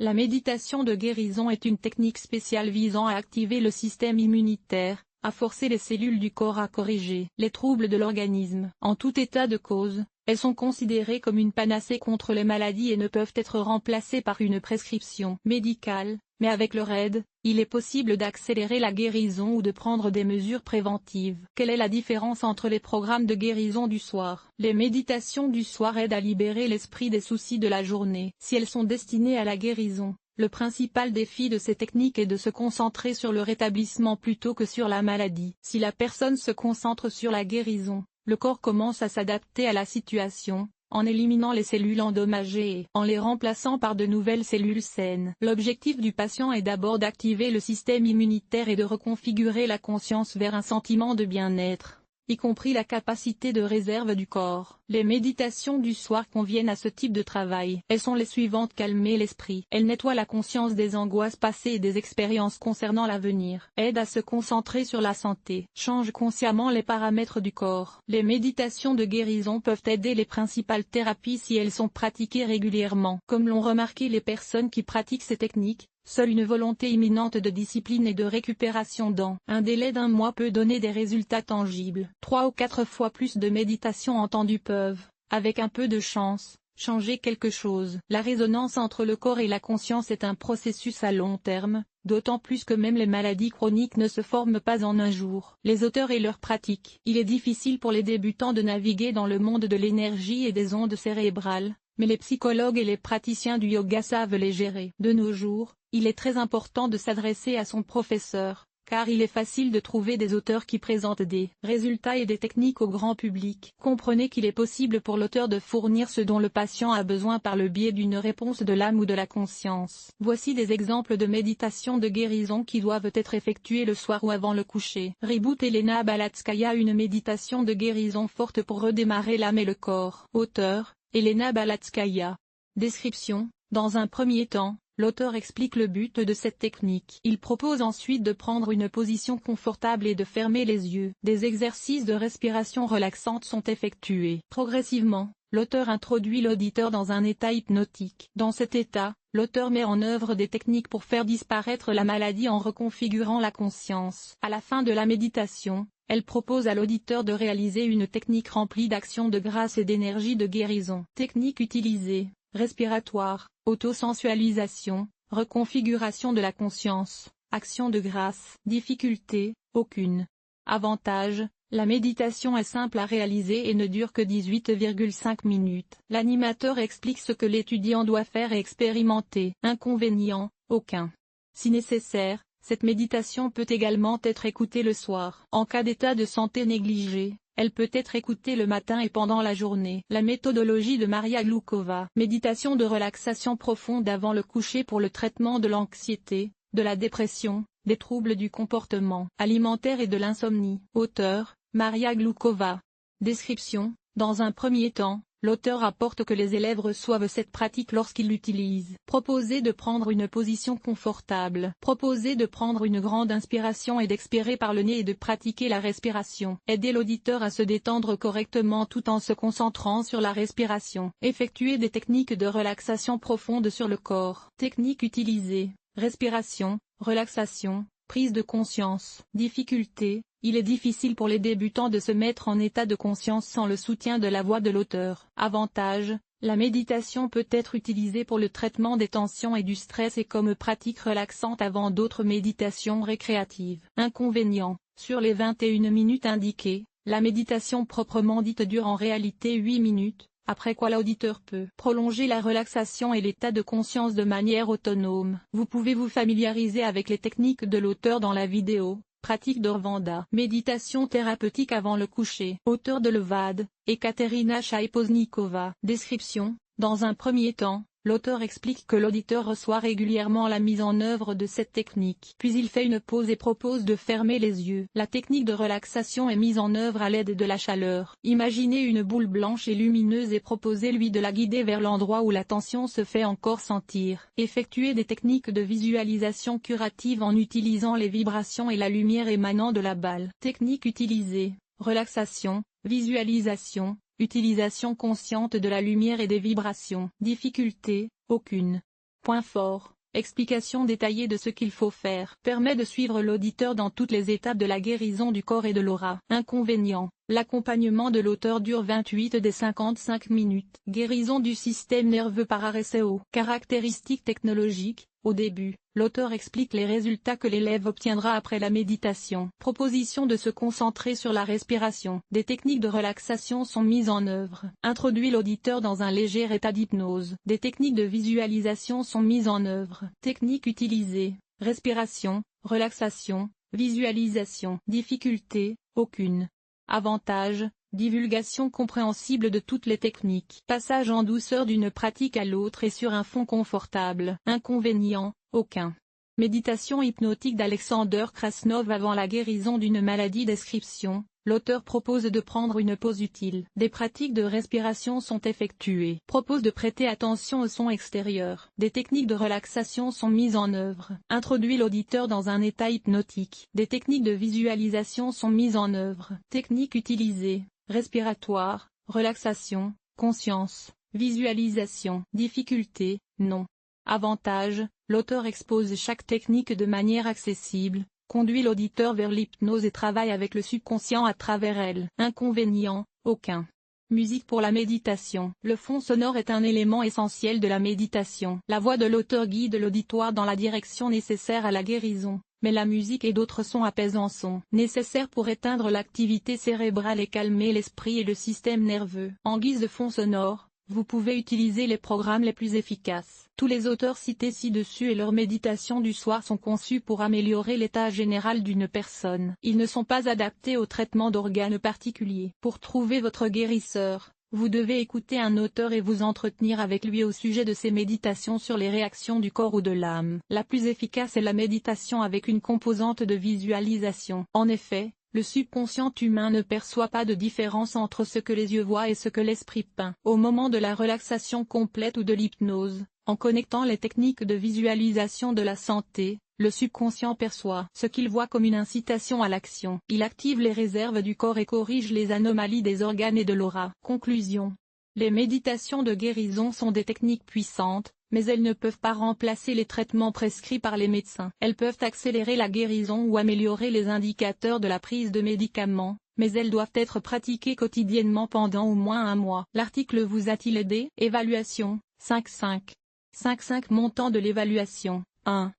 La méditation de guérison est une technique spéciale visant à activer le système immunitaire, à forcer les cellules du corps à corriger les troubles de l'organisme. En tout état de cause, elles sont considérées comme une panacée contre les maladies et ne peuvent être remplacées par une prescription médicale, mais avec leur aide, il est possible d'accélérer la guérison ou de prendre des mesures préventives. Quelle est la différence entre les programmes de guérison du soir? Les méditations du soir aident à libérer l'esprit des soucis de la journée. Si elles sont destinées à la guérison, le principal défi de ces techniques est de se concentrer sur le rétablissement plutôt que sur la maladie. Si la personne se concentre sur la guérison, le corps commence à s'adapter à la situation, en éliminant les cellules endommagées et en les remplaçant par de nouvelles cellules saines. L'objectif du patient est d'abord d'activer le système immunitaire et de reconfigurer la conscience vers un sentiment de bien-être, y compris la capacité de réserve du corps. Les méditations du soir conviennent à ce type de travail. Elles sont les suivantes: calmer l'esprit. Elles nettoient la conscience des angoisses passées et des expériences concernant l'avenir. Aident à se concentrer sur la santé. Changent consciemment les paramètres du corps. Les méditations de guérison peuvent aider les principales thérapies si elles sont pratiquées régulièrement. Comme l'ont remarqué les personnes qui pratiquent ces techniques, seule une volonté imminente de discipline et de récupération dans un délai d'1 mois peut donner des résultats tangibles. 3 ou 4 fois plus de méditations entendues peuvent, avec un peu de chance, changer quelque chose. La résonance entre le corps et la conscience est un processus à long terme, d'autant plus que même les maladies chroniques ne se forment pas en un jour. Les auteurs et leurs pratiques. Il est difficile pour les débutants de naviguer dans le monde de l'énergie et des ondes cérébrales, mais les psychologues et les praticiens du yoga savent les gérer. De nos jours, il est très important de s'adresser à son professeur, car il est facile de trouver des auteurs qui présentent des résultats et des techniques au grand public. Comprenez qu'il est possible pour l'auteur de fournir ce dont le patient a besoin par le biais d'une réponse de l'âme ou de la conscience. Voici des exemples de méditations de guérison qui doivent être effectuées le soir ou avant le coucher. Reboot Elena Balatskaya, une méditation de guérison forte pour redémarrer l'âme et le corps. Auteur, Elena Balatskaya. Description: dans un premier temps, l'auteur explique le but de cette technique. Il propose ensuite de prendre une position confortable et de fermer les yeux. Des exercices de respiration relaxante sont effectués. Progressivement, l'auteur introduit l'auditeur dans un état hypnotique. Dans cet état, l'auteur met en œuvre des techniques pour faire disparaître la maladie en reconfigurant la conscience. À la fin de la méditation, elle propose à l'auditeur de réaliser une technique remplie d'actions de grâce et d'énergie de guérison. Technique utilisée: respiratoire, autosensualisation, reconfiguration de la conscience, action de grâce. Difficulté: aucune. Avantage: la méditation est simple à réaliser et ne dure que 18,5 minutes. L'animateur explique ce que l'étudiant doit faire et expérimenter. Inconvénient: aucun. Si nécessaire, cette méditation peut également être écoutée le soir. En cas d'état de santé négligé, elle peut être écoutée le matin et pendant la journée. La méthodologie de Maria Glukova. Méditation de relaxation profonde avant le coucher pour le traitement de l'anxiété, de la dépression, des troubles du comportement alimentaire et de l'insomnie. Auteur, Maria Glukova. Description: dans un premier temps, l'auteur rapporte que les élèves reçoivent cette pratique lorsqu'ils l'utilisent. Proposer de prendre une position confortable. Proposer de prendre une grande inspiration et d'expirer par le nez et de pratiquer la respiration. Aider l'auditeur à se détendre correctement tout en se concentrant sur la respiration. Effectuer des techniques de relaxation profonde sur le corps. Techniques utilisées: respiration, relaxation, prise de conscience. Difficulté: il est difficile pour les débutants de se mettre en état de conscience sans le soutien de la voix de l'auteur. Avantage: la méditation peut être utilisée pour le traitement des tensions et du stress et comme pratique relaxante avant d'autres méditations récréatives. Inconvénient: sur les 21 minutes indiquées, la méditation proprement dite dure en réalité 8 minutes, après quoi l'auditeur peut prolonger la relaxation et l'état de conscience de manière autonome. Vous pouvez vous familiariser avec les techniques de l'auteur dans la vidéo Pratique d'Orvanda. Méditation thérapeutique avant le coucher. Auteur de Levad, Ekaterina Shaipoznikova. Description: dans un premier temps, l'auteur explique que l'auditeur reçoit régulièrement la mise en œuvre de cette technique. Puis il fait une pause et propose de fermer les yeux. La technique de relaxation est mise en œuvre à l'aide de la chaleur. Imaginez une boule blanche et lumineuse et proposez-lui de la guider vers l'endroit où la tension se fait encore sentir. Effectuez des techniques de visualisation curative en utilisant les vibrations et la lumière émanant de la balle. Technique utilisée: relaxation, visualisation, utilisation consciente de la lumière et des vibrations. Difficulté: aucune. Point fort, explication détaillée de ce qu'il faut faire. Permet de suivre l'auditeur dans toutes les étapes de la guérison du corps et de l'aura. Inconvénient, l'accompagnement de l'auteur dure 28 des 55 minutes. Guérison du système nerveux par RSO. Caractéristiques technologiques. Au début, l'auteur explique les résultats que l'élève obtiendra après la méditation. Proposition de se concentrer sur la respiration. Des techniques de relaxation sont mises en œuvre. Introduit l'auditeur dans un léger état d'hypnose. Des techniques de visualisation sont mises en œuvre. Techniques utilisées. Respiration, relaxation, visualisation. Difficulté, aucune. Avantage, divulgation compréhensible de toutes les techniques. Passage en douceur d'une pratique à l'autre et sur un fond confortable. Inconvénient, aucun. Méditation hypnotique d'Alexander Krasnov avant la guérison d'une maladie. Description. L'auteur propose de prendre une pause utile. Des pratiques de respiration sont effectuées. Propose de prêter attention au son extérieur. Des techniques de relaxation sont mises en œuvre. Introduit l'auditeur dans un état hypnotique. Des techniques de visualisation sont mises en œuvre. Techniques utilisées. Respiratoire, relaxation, conscience, visualisation. Difficulté, non. Avantage, l'auteur expose chaque technique de manière accessible, conduit l'auditeur vers l'hypnose et travaille avec le subconscient à travers elle. Inconvénient, aucun. Musique pour la méditation. Le fond sonore est un élément essentiel de la méditation. La voix de l'auteur guide l'auditoire dans la direction nécessaire à la guérison. Mais la musique et d'autres sons apaisants sont nécessaires pour éteindre l'activité cérébrale et calmer l'esprit et le système nerveux. En guise de fond sonore, vous pouvez utiliser les programmes les plus efficaces. Tous les auteurs cités ci-dessus et leurs méditations du soir sont conçus pour améliorer l'état général d'une personne. Ils ne sont pas adaptés au traitement d'organes particuliers. Pour trouver votre guérisseur, vous devez écouter un auteur et vous entretenir avec lui au sujet de ses méditations sur les réactions du corps ou de l'âme. La plus efficace est la méditation avec une composante de visualisation. En effet, le subconscient humain ne perçoit pas de différence entre ce que les yeux voient et ce que l'esprit peint. Au moment de la relaxation complète ou de l'hypnose, en connectant les techniques de visualisation de la santé, le subconscient perçoit ce qu'il voit comme une incitation à l'action. Il active les réserves du corps et corrige les anomalies des organes et de l'aura. Conclusion. Les méditations de guérison sont des techniques puissantes, mais elles ne peuvent pas remplacer les traitements prescrits par les médecins. Elles peuvent accélérer la guérison ou améliorer les indicateurs de la prise de médicaments, mais elles doivent être pratiquées quotidiennement pendant au moins un mois. L'article vous a-t-il aidé? Évaluation, 5.5. 5.5 Montant de l'évaluation, 1.